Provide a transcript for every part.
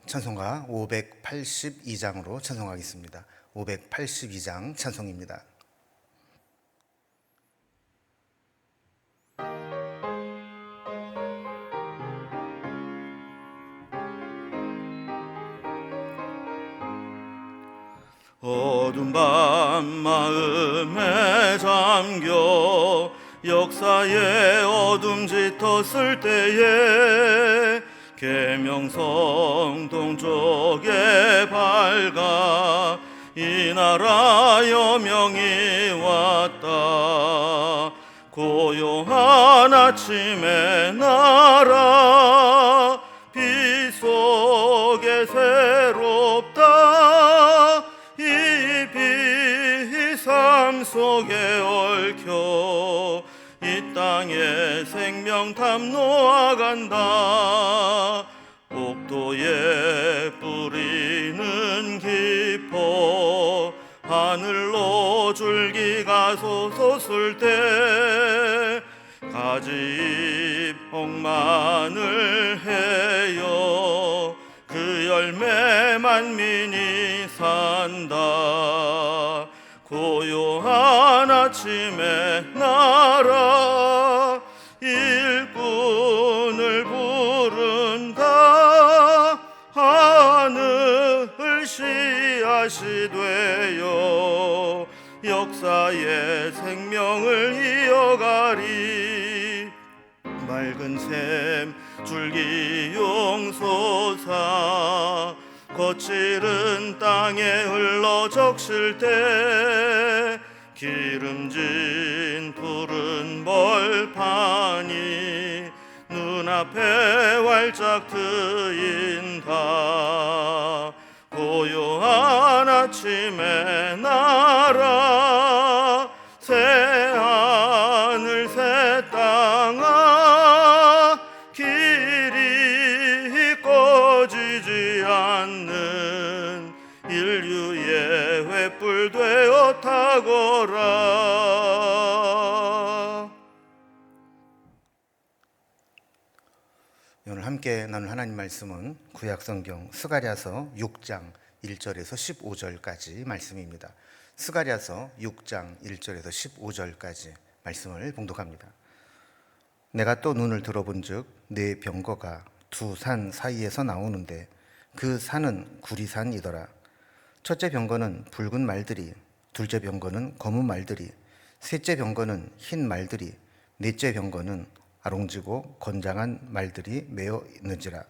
찬송가 582장으로 찬송하겠습니다. 582장 찬송입니다. 어두운 밤 마음에 잠겨 역사의 어둠 짙었을 때에 계명성 동쪽에 밝아 이 나라 여명이 왔다. 고요한 아침의 나라 빛 속에 새롭다. 이 빛 삶 속에 얽혀 이 땅에 생명 탐노아간다. 옥토에 뿌리는 깊어 하늘로 줄기가 솟을 때 가지잎 홍만을 헤어 그 열매 만민이 산다. 고요한 아침에 나라 일꾼을 부른다. 하늘 씨앗이 되어 역사의 생명을 이어가리. 맑은 샘 줄기 용솟아 거칠은 땅에 흘러 적실 때 기름진 푸른 벌판이 눈앞에 활짝 트인다. 고요한 아침의 나라 새 하늘 새 땅아 길이 꺼지지 않는 인류의 횃불 되어 타거라. 오늘 함께 나눌 하나님 말씀은 구약성경 스가랴서 6장 1절에서 15절까지 말씀입니다. 스가랴서 6장 1절에서 15절까지 말씀을 봉독합니다. 내가 또 눈을 들어본즉 네 병거가 두 산 사이에서 나오는데 그 산은 구리산이더라. 첫째 병거는 붉은 말들이, 둘째 병거는 검은 말들이, 셋째 병거는 흰 말들이, 넷째 병거는 아롱지고 건장한 말들이 메어 있는지라.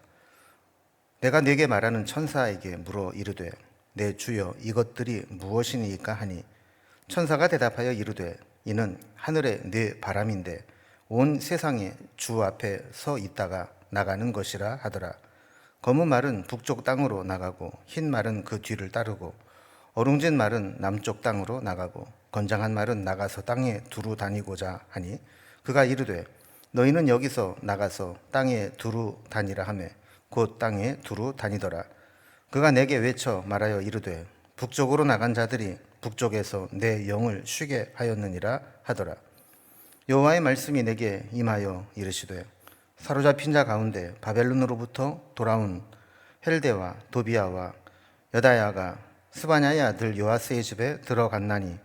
내가 네게 말하는 천사에게 물어 이르되 내 주여 이것들이 무엇이니까 하니 천사가 대답하여 이르되 이는 하늘의 네 바람인데 온 세상에 주 앞에 서 있다가 나가는 것이라 하더라. 검은 말은 북쪽 땅으로 나가고 흰 말은 그 뒤를 따르고 어룽진 말은 남쪽 땅으로 나가고 건장한 말은 나가서 땅에 두루 다니고자 하니 그가 이르되 너희는 여기서 나가서 땅에 두루 다니라 하매 곧 땅에 두루 다니더라. 그가 내게 외쳐 말하여 이르되 북쪽으로 나간 자들이 북쪽에서 내 영을 쉬게 하였느니라 하더라. 여호와의 말씀이 내게 임하여 이르시되 사로잡힌 자 가운데 바벨론으로부터 돌아온 헬데와 도비아와 여다야가 스바냐의 아들 요아스의 집에 들어갔나니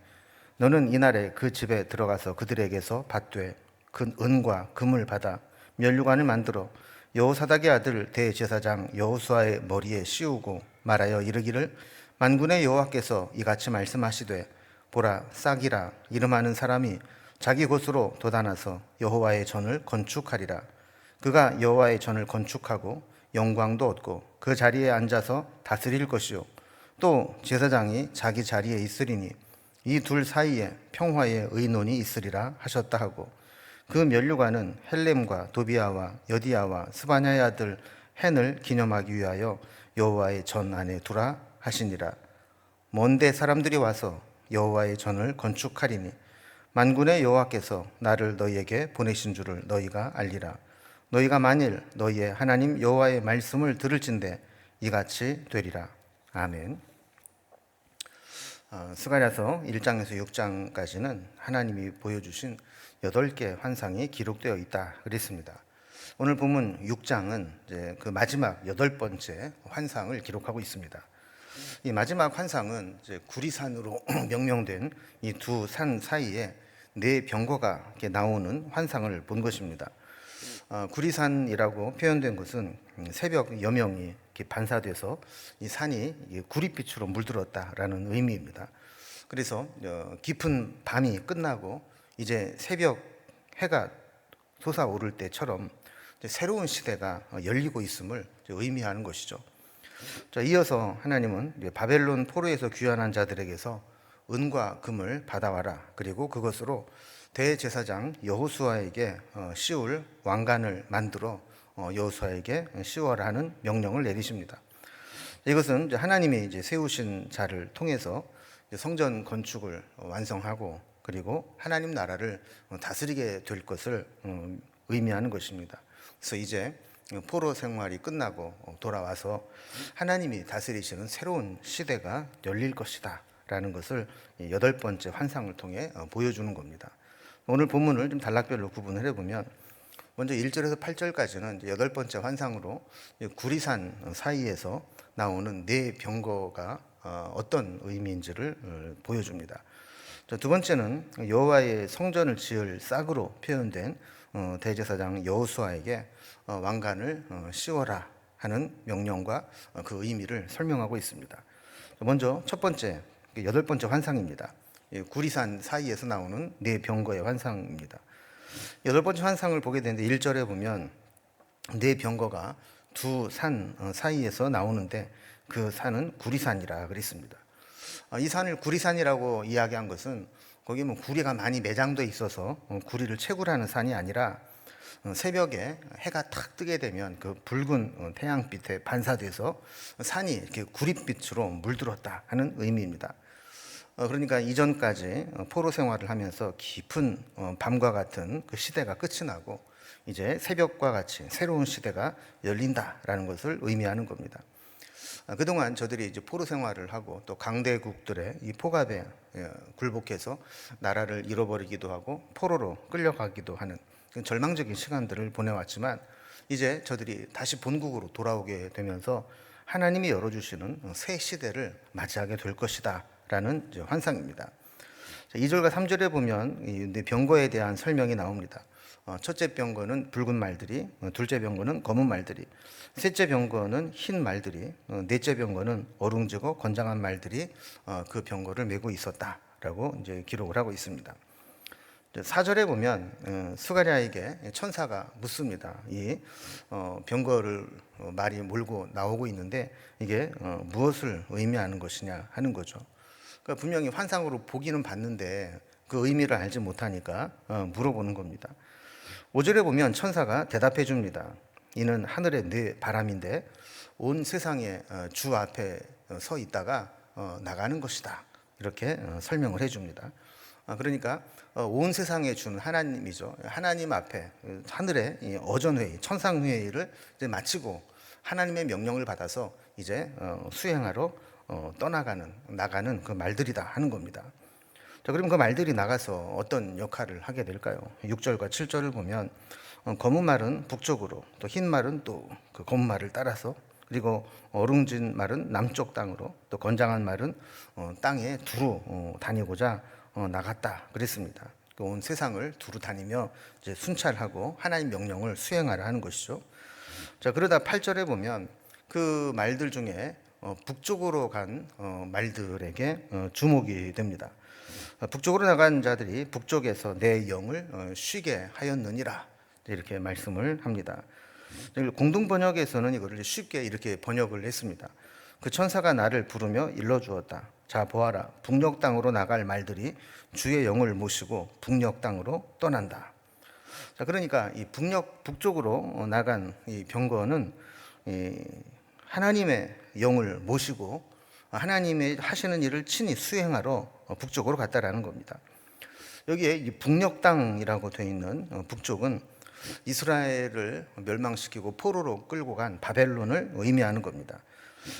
너는 이날에 그 집에 들어가서 그들에게서 받되 그 은과 금을 받아 면류관을 만들어 여호사닥의 아들 대제사장 여호수아의 머리에 씌우고 말하여 이르기를 만군의 여호와께서 이같이 말씀하시되 보라 싹이라 이름하는 사람이 자기 곳으로 돋아나서 여호와의 전을 건축하리라. 그가 여호와의 전을 건축하고 영광도 얻고 그 자리에 앉아서 다스릴 것이요 또 제사장이 자기 자리에 있으리니 이 둘 사이에 평화의 의논이 있으리라 하셨다 하고 그 면류관은 헬렘과 도비아와 여디아와 스바냐의 아들 헨을 기념하기 위하여 여호와의 전 안에 두라 하시니라. 먼데 사람들이 와서 여호와의 전을 건축하리니 만군의 여호와께서 나를 너희에게 보내신 줄을 너희가 알리라. 너희가 만일 너희의 하나님 여호와의 말씀을 들을진대 이같이 되리라. 아멘. 스가랴서 1장에서 6장까지는 하나님이 보여주신 8개 환상이 기록되어 있다 그랬습니다. 오늘 본문 6장은 이제 그 마지막 8번째 환상을 기록하고 있습니다. 이 마지막 환상은 이제 구리산으로 명명된 이 두 산 사이에 네 병거가 이렇게 나오는 환상을 본 것입니다. 구리산이라고 표현된 것은 새벽 여명이 이렇게 반사돼서 이 산이 구릿빛으로 물들었다라는 의미입니다. 그래서 깊은 밤이 끝나고 이제 새벽 해가 솟아오를 때처럼 새로운 시대가 열리고 있음을 의미하는 것이죠. 자, 이어서 하나님은 바벨론 포로에서 귀환한 자들에게서 은과 금을 받아와라, 그리고 그것으로 대제사장 여호수아에게 씌울 왕관을 만들어 여호수아에게 씌워라 하는 명령을 내리십니다. 이것은 이제 하나님이 이제 세우신 자를 통해서 성전 건축을 완성하고 그리고 하나님 나라를 다스리게 될 것을 의미하는 것입니다. 그래서 이제 포로 생활이 끝나고 돌아와서 하나님이 다스리시는 새로운 시대가 열릴 것이다 라는 것을 8번째 환상을 통해 보여주는 겁니다. 오늘 본문을 좀 단락별로 구분을 해보면 먼저 1절에서 8절까지는 8번째 환상으로 구리산 사이에서 나오는 네 병거가 어떤 의미인지를 보여줍니다. 두 번째는 여호와의 성전을 지을 싹으로 표현된 대제사장 여호수아에게 왕관을 씌워라 하는 명령과 그 의미를 설명하고 있습니다. 먼저 첫 번째 8번째 환상입니다. 구리산 사이에서 나오는 네 병거의 환상입니다. 8번째 환상을 보게 되는데 1절에 보면 네 병거가 두 산 사이에서 나오는데 그 산은 구리산이라 그랬습니다. 이 산을 구리산이라고 이야기한 것은 거기 뭐 구리가 많이 매장돼 있어서 구리를 채굴하는 산이 아니라 새벽에 해가 탁 뜨게 되면 그 붉은 태양빛에 반사돼서 산이 이렇게 구릿빛으로 물들었다 하는 의미입니다. 그러니까 이전까지 포로 생활을 하면서 깊은 밤과 같은 그 시대가 끝이 나고 이제 새벽과 같이 새로운 시대가 열린다라는 것을 의미하는 겁니다. 그동안 저들이 이제 포로 생활을 하고 또 강대국들의 이 포갑에 굴복해서 나라를 잃어버리기도 하고 포로로 끌려가기도 하는 절망적인 시간들을 보내왔지만 이제 저들이 다시 본국으로 돌아오게 되면서 하나님이 열어주시는 새 시대를 맞이하게 될 것이다 라는 환상입니다. 2절과 3절에 보면 이 병거에 대한 설명이 나옵니다. 첫째 병거는 붉은 말들이, 둘째 병거는 검은 말들이, 셋째 병거는 흰 말들이, 넷째 병거는 어룽지고 건장한 말들이 그 병거를 메고 있었다라고 이제 기록을 하고 있습니다. 4절에 보면 스가랴에게 천사가 묻습니다. 이 병거를 말이 몰고 나오고 있는데 이게 무엇을 의미하는 것이냐 하는 거죠. 그러니까 분명히 환상으로 보기는 봤는데 그 의미를 알지 못하니까 물어보는 겁니다. 5절에 보면 천사가 대답해 줍니다. 이는 하늘의 네 바람인데 온 세상의 주 앞에 서 있다가 나가는 것이다. 이렇게 설명을 해줍니다. 그러니까 온 세상의 주는 하나님이죠. 하나님 앞에 하늘의 어전회의, 천상회의를 이제 마치고 하나님의 명령을 받아서 이제 수행하러 나가는 그 말들이다 하는 겁니다. 자, 그럼 그 말들이 나가서 어떤 역할을 하게 될까요? 6절과 7절을 보면 검은 말은 북쪽으로, 또 흰 말은 또 그 검은 말을 따라서, 그리고 어룽진 말은 남쪽 땅으로, 또 건장한 말은 땅에 두루 다니고자 나갔다 그랬습니다. 온 세상을 두루 다니며 이제 순찰하고 하나님 명령을 수행하라 하는 것이죠. 자, 그러다 8절에 보면 그 말들 중에 북쪽으로 간 말들에게 주목이 됩니다. 북쪽으로 나간 자들이 북쪽에서 내 영을 쉬게 하였느니라 이렇게 말씀을 합니다. 공동 번역에서는 이거를 쉽게 이렇게 번역을 했습니다. 그 천사가 나를 부르며 일러주었다. 자, 보아라, 북녘 땅으로 나갈 말들이 주의 영을 모시고 북녘 땅으로 떠난다. 자, 그러니까 이 북쪽으로 나간 이 병거는 하나님의 영을 모시고 하나님의 하시는 일을 친히 수행하러 북쪽으로 갔다라는 겁니다. 여기에 이 북녘 땅이라고 되어 있는 북쪽은 이스라엘을 멸망시키고 포로로 끌고 간 바벨론을 의미하는 겁니다.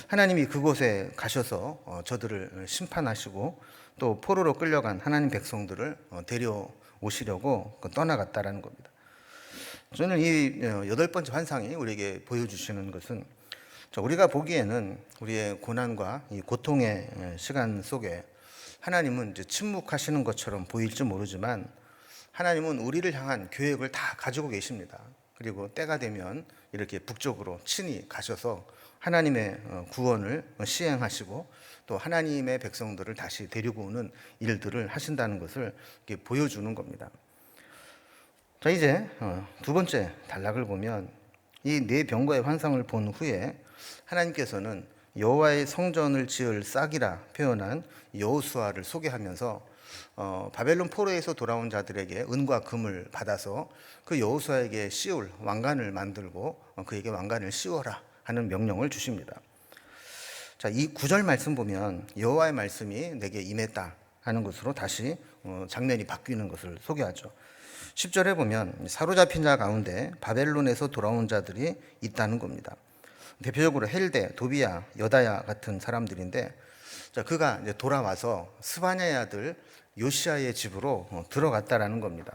하나님이 그곳에 가셔서 저들을 심판하시고 또 포로로 끌려간 하나님 백성들을 데려오시려고 떠나갔다라는 겁니다. 저는 이 여덟 번째 환상이 우리에게 보여주시는 것은, 우리가 보기에는 우리의 고난과 이 고통의 시간 속에 하나님은 이제 침묵하시는 것처럼 보일지 모르지만, 하나님은 우리를 향한 계획을 다 가지고 계십니다. 그리고 때가 되면 이렇게 북쪽으로 친히 가셔서 하나님의 구원을 시행하시고 또 하나님의 백성들을 다시 데리고 오는 일들을 하신다는 것을 이렇게 보여주는 겁니다. 자, 이제 두 번째 단락을 보면 이 네 병거의 환상을 본 후에 하나님께서는 여호와의 성전을 지을 싹이라 표현한 여호수아를 소개하면서 바벨론 포로에서 돌아온 자들에게 은과 금을 받아서 그 여호수아에게 씌울 왕관을 만들고 그에게 왕관을 씌워라 하는 명령을 주십니다. 자, 이 9절 말씀 보면 여호와의 말씀이 내게 임했다 하는 것으로 다시 장면이 바뀌는 것을 소개하죠. 10절에 보면 사로잡힌 자 가운데 바벨론에서 돌아온 자들이 있다는 겁니다. 대표적으로 헬데, 도비야, 여다야 같은 사람들인데, 자, 그가 이제 돌아와서 스바냐의 아들 요시아의 집으로 들어갔다라는 겁니다.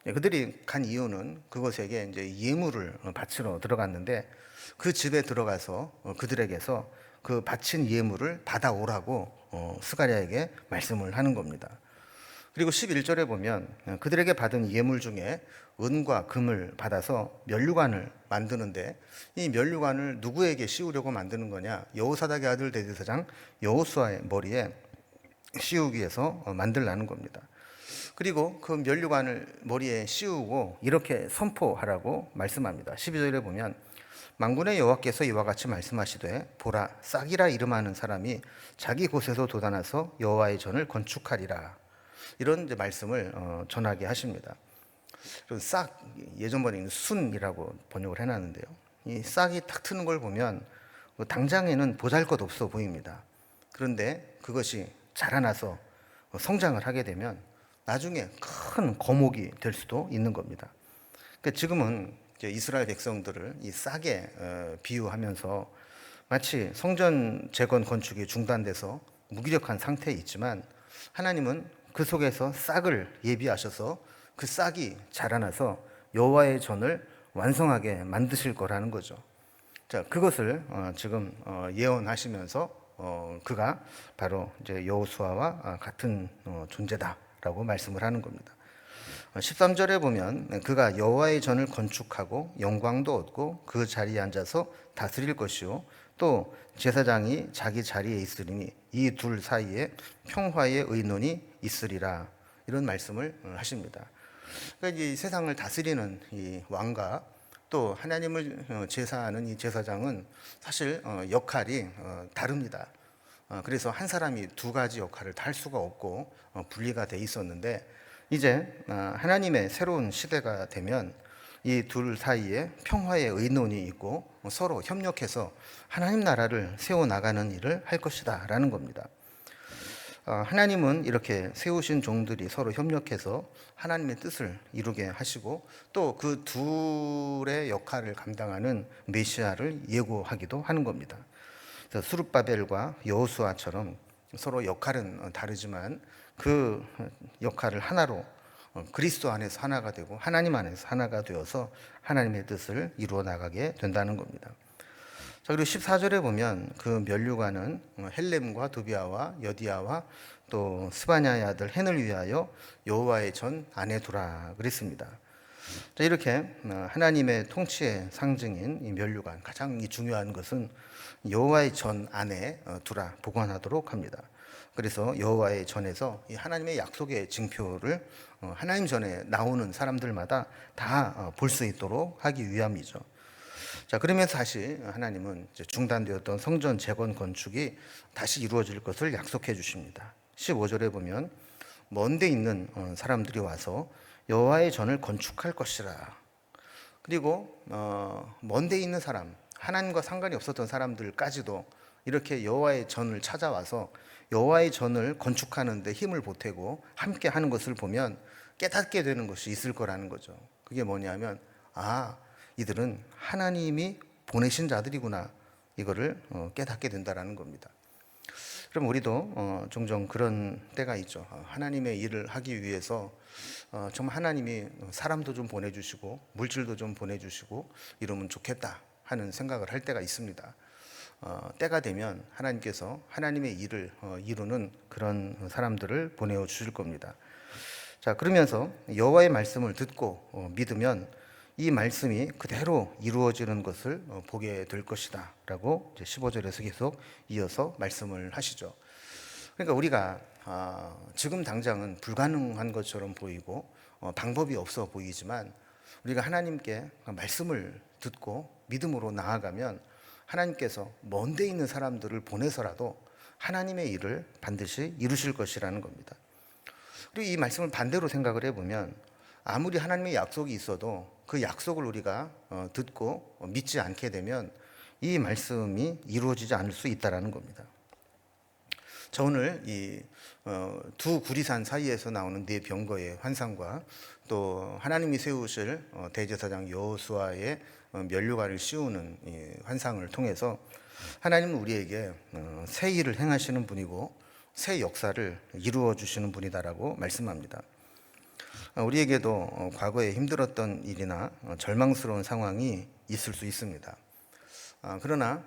그들이 간 이유는 그곳에게 이제 예물을 바치러 들어갔는데, 그 집에 들어가서 그들에게서 그 바친 예물을 받아오라고 스가랴에게 말씀을 하는 겁니다. 그리고 11절에 보면 그들에게 받은 예물 중에 은과 금을 받아서 면류관을 만드는데, 이 면류관을 누구에게 씌우려고 만드는 거냐? 여호사닥의 아들 대제사장 여호수아의 머리에 씌우기 위해서 만들라는 겁니다. 그리고 그 면류관을 머리에 씌우고 이렇게 선포하라고 말씀합니다. 12절에 보면 만군의 여호와께서 이와 같이 말씀하시되, 보라, 싹이라 이름하는 사람이 자기 곳에서 돋아나서 여호와의 전을 건축하리라. 이런 이제 말씀을 전하게 하십니다. 싹, 예전 번역은 순이라고 번역을 해놨는데요. 이 싹이 탁 트는 걸 보면 당장에는 보잘것 없어 보입니다. 그런데 그것이 자라나서 성장을 하게 되면 나중에 큰 거목이 될 수도 있는 겁니다. 그러니까 지금은 이스라엘 백성들을 이 싹에 비유하면서 마치 성전 재건 건축이 중단돼서 무기력한 상태에 있지만, 하나님은 그 속에서 싹을 예비하셔서 그 싹이 자라나서 여호와의 전을 완성하게 만드실 거라는 거죠. 자, 그것을 지금 예언하시면서 그가 바로 이제 여호수아와 같은 존재다라고 말씀을 하는 겁니다. 13절에 보면 그가 여호와의 전을 건축하고 영광도 얻고 그 자리에 앉아서 다스릴 것이요, 또 제사장이 자기 자리에 있으리니 이 둘 사이에 평화의 의논이 있으리라. 이런 말씀을 하십니다. 그러니까 이 세상을 다스리는 이 왕과 또 하나님을 제사하는 이 제사장은 사실 역할이 다릅니다. 그래서 한 사람이 두 가지 역할을 다 할 수가 없고 분리가 돼 있었는데, 이제 하나님의 새로운 시대가 되면 이 둘 사이에 평화의 의논이 있고 서로 협력해서 하나님 나라를 세워나가는 일을 할 것이다 라는 겁니다. 하나님은 이렇게 세우신 종들이 서로 협력해서 하나님의 뜻을 이루게 하시고, 또 그 둘의 역할을 감당하는 메시아를 예고하기도 하는 겁니다. 스룹바벨과 여호수아처럼 서로 역할은 다르지만 그 역할을 하나로 그리스도 안에서 하나가 되고 하나님 안에서 하나가 되어서 하나님의 뜻을 이루어 나가게 된다는 겁니다. 자, 그리고 14절에 보면 그 면류관은 헬렘과 도비아와 여디아와 또 스바냐의 아들 헨을 위하여 여호와의 전 안에 두라 그랬습니다. 자, 이렇게 하나님의 통치의 상징인 이 면류관, 가장 중요한 것은 여호와의 전 안에 두라, 보관하도록 합니다. 그래서 여호와의 전에서 이 하나님의 약속의 징표를 하나님 전에 나오는 사람들마다 다 볼 수 있도록 하기 위함이죠. 자, 그러면서 다시 하나님은 중단되었던 성전 재건 건축이 다시 이루어질 것을 약속해 주십니다. 15절에 보면 먼 데 있는 사람들이 와서 여호와의 전을 건축할 것이라. 그리고 먼 데 있는 사람, 하나님과 상관이 없었던 사람들까지도 이렇게 여호와의 전을 찾아와서 여호와의 전을 건축하는 데 힘을 보태고 함께 하는 것을 보면 깨닫게 되는 것이 있을 거라는 거죠. 그게 뭐냐면, 이들은 하나님이 보내신 자들이구나, 이거를 깨닫게 된다라는 겁니다. 그럼 우리도 종종 그런 때가 있죠. 하나님의 일을 하기 위해서 정말 하나님이 사람도 좀 보내주시고 물질도 좀 보내주시고 이러면 좋겠다 하는 생각을 할 때가 있습니다. 때가 되면 하나님께서 하나님의 일을 이루는 그런 사람들을 보내어 주실 겁니다. 자, 그러면서 여호와의 말씀을 듣고 믿으면 이 말씀이 그대로 이루어지는 것을 보게 될 것이다 라고 15절에서 계속 이어서 말씀을 하시죠. 그러니까 우리가 지금 당장은 불가능한 것처럼 보이고 방법이 없어 보이지만 우리가 하나님께 말씀을 듣고 믿음으로 나아가면 하나님께서 먼 데 있는 사람들을 보내서라도 하나님의 일을 반드시 이루실 것이라는 겁니다. 그리고 이 말씀을 반대로 생각을 해보면 아무리 하나님의 약속이 있어도 그 약속을 우리가 듣고 믿지 않게 되면 이 말씀이 이루어지지 않을 수 있다는 겁니다. 자, 오늘 이 두 구리산 사이에서 나오는 네 병거의 환상과 또 하나님이 세우실 대제사장 여호수아의 면류관을 씌우는 이 환상을 통해서 하나님은 우리에게 새 일을 행하시는 분이고 새 역사를 이루어 주시는 분이다라고 말씀합니다. 우리에게도 과거에 힘들었던 일이나 절망스러운 상황이 있을 수 있습니다. 그러나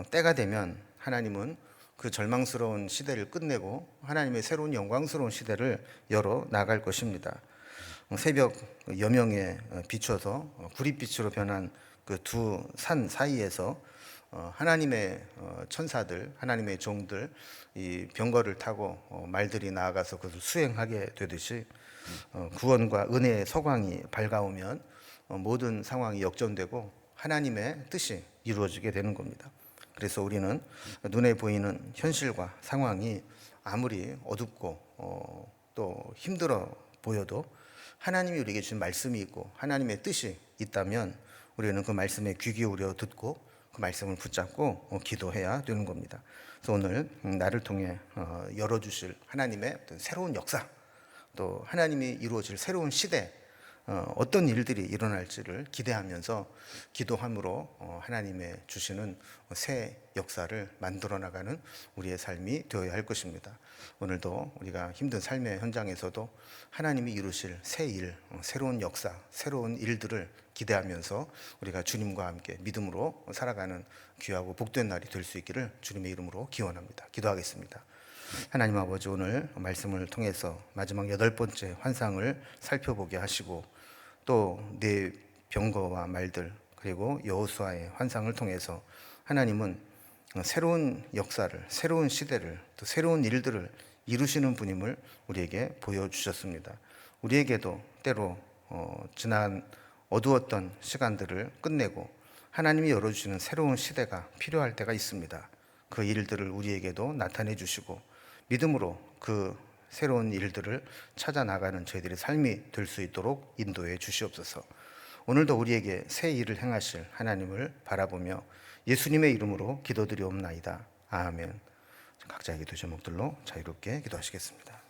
때가 되면 하나님은 그 절망스러운 시대를 끝내고 하나님의 새로운 영광스러운 시대를 열어 나갈 것입니다. 새벽 여명에 비춰서 구릿빛으로 변한 그 두 산 사이에서 하나님의 천사들, 하나님의 종들 이 병거를 타고 말들이 나아가서 그것을 수행하게 되듯이 구원과 은혜의 서광이 밝아오면 모든 상황이 역전되고 하나님의 뜻이 이루어지게 되는 겁니다. 그래서 우리는 눈에 보이는 현실과 상황이 아무리 어둡고 또 힘들어 보여도 하나님이 우리에게 주신 말씀이 있고 하나님의 뜻이 있다면 우리는 그 말씀에 귀 기울여 듣고 그 말씀을 붙잡고 기도해야 되는 겁니다. 그래서 오늘 나를 통해 열어주실 하나님의 어떤 새로운 역사, 또 하나님이 이루어질 새로운 시대, 어떤 일들이 일어날지를 기대하면서 기도함으로 하나님의 주시는 새 역사를 만들어 나가는 우리의 삶이 되어야 할 것입니다. 오늘도 우리가 힘든 삶의 현장에서도 하나님이 이루실 새 일, 새로운 역사, 새로운 일들을 기대하면서 우리가 주님과 함께 믿음으로 살아가는 귀하고 복된 날이 될 수 있기를 주님의 이름으로 기원합니다. 기도하겠습니다. 하나님 아버지, 오늘 말씀을 통해서 마지막 8번째 환상을 살펴보게 하시고 또 네 병거와 말들 그리고 여호수아의 환상을 통해서 하나님은 새로운 역사를, 새로운 시대를, 또 새로운 일들을 이루시는 분임을 우리에게 보여주셨습니다. 우리에게도 때로 지난 어두웠던 시간들을 끝내고 하나님이 열어주시는 새로운 시대가 필요할 때가 있습니다. 그 일들을 우리에게도 나타내 주시고 믿음으로 그 새로운 일들을 찾아 나가는 저희들의 삶이 될 수 있도록 인도해 주시옵소서. 오늘도 우리에게 새 일을 행하실 하나님을 바라보며 예수님의 이름으로 기도드리옵나이다. 아멘. 각자의 기도 제목들로 자유롭게 기도하시겠습니다.